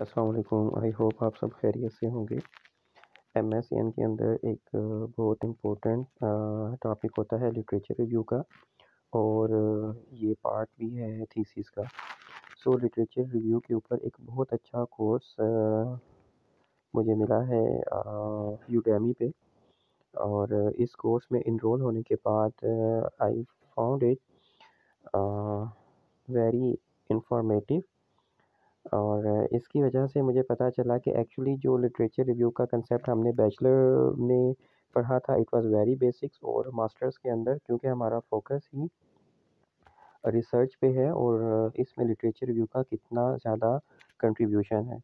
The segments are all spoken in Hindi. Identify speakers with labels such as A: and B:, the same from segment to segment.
A: अस्सलाम वालेकुम। आई होप आप सब खैरियत से होंगे। एमएसएन के अंदर एक बहुत इम्पोर्टेंट टॉपिक होता है लिटरेचर रिव्यू का, और ये पार्ट भी है थीसिस का। सो लिटरेचर रिव्यू के ऊपर एक बहुत अच्छा कोर्स मुझे मिला है यूडेमी पे, और इस कोर्स में इनरोल होने के बाद I found it very informative. और इसकी वजह से मुझे पता चला कि एक्चुअली जो लिटरेचर रिव्यू का कंसेप्ट हमने बैचलर में पढ़ा था, इट वाज वेरी बेसिक्स, और मास्टर्स के अंदर क्योंकि हमारा फोकस ही रिसर्च पे है और इसमें लिटरेचर रिव्यू का कितना ज़्यादा कंट्रीब्यूशन है।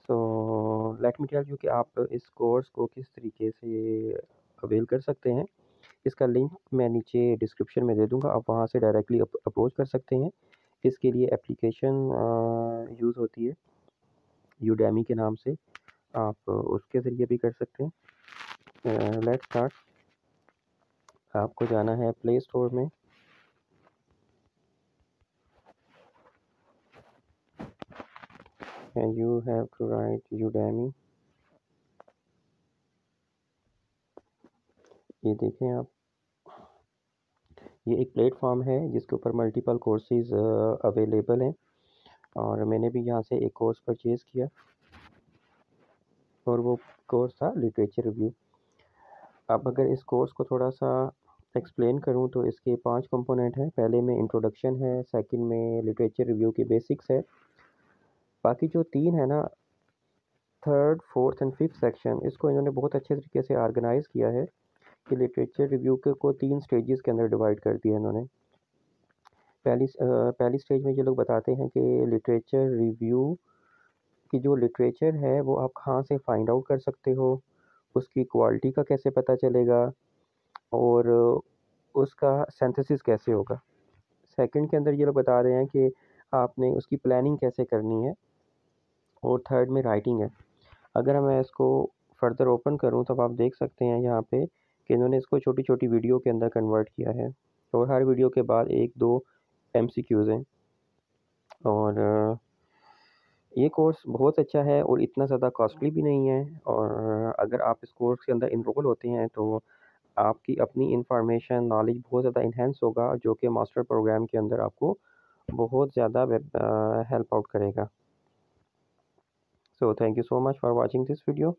A: So let me tell you कि आप इस कोर्स को किस तरीके से अवेल कर सकते हैं। इसका लिंक मैं नीचे डिस्क्रिप्शन में दे दूँगा, आप वहाँ से डायरेक्टली अप्रोच कर सकते हैं। इसके लिए एप्लीकेशन यूज़ होती है यूडेमी के नाम से, आप उसके ज़रिए भी कर सकते हैं। Let's start. आपको जाना है प्ले स्टोर में, and you have to write Udemy. ये देखें आप, ये एक प्लेटफॉर्म है जिसके ऊपर मल्टीपल कोर्सेज अवेलेबल हैं, और मैंने भी यहाँ से एक कोर्स परचेज़ किया, और वो कोर्स था लिटरेचर रिव्यू। अब अगर इस कोर्स को थोड़ा सा एक्सप्लेन करूँ तो इसके 5 कंपोनेंट हैं। पहले में इंट्रोडक्शन है, सेकंड में लिटरेचर रिव्यू की बेसिक्स है, बाकी जो 3 है ना, third, fourth and fifth section, इसको इन्होंने बहुत अच्छे तरीके से ऑर्गेनाइज़ किया है कि लिटरेचर रिव्यू को 3 स्टेजेस के अंदर डिवाइड कर दिया इन्होंने। पहली स्टेज में ये लोग बताते हैं कि लिटरेचर रिव्यू की जो लिटरेचर है वो आप कहाँ से फाइंड आउट कर सकते हो, उसकी क्वालिटी का कैसे पता चलेगा, और उसका सिंथेसिस कैसे होगा। सेकंड के अंदर ये लोग बता रहे हैं कि आपने उसकी प्लानिंग कैसे करनी है, और थर्ड में राइटिंग है। अगर मैं इसको फर्दर ओपन करूं तो आप देख सकते हैं यहाँ पे कि इन्होंने इसको छोटी छोटी वीडियो के अंदर कन्वर्ट किया है, और हर वीडियो के बाद 1-2 एमसीक्यूज़ हैं। और ये कोर्स बहुत अच्छा है और इतना ज़्यादा कॉस्टली भी नहीं है, और अगर आप इस कोर्स के अंदर इनरोल होते हैं तो आपकी अपनी इंफॉर्मेशन नॉलेज बहुत ज़्यादा इन्हेंस होगा, जो कि मास्टर प्रोग्राम के अंदर आपको बहुत ज़्यादा हेल्प आउट करेगा। So thank you so much for watching this video.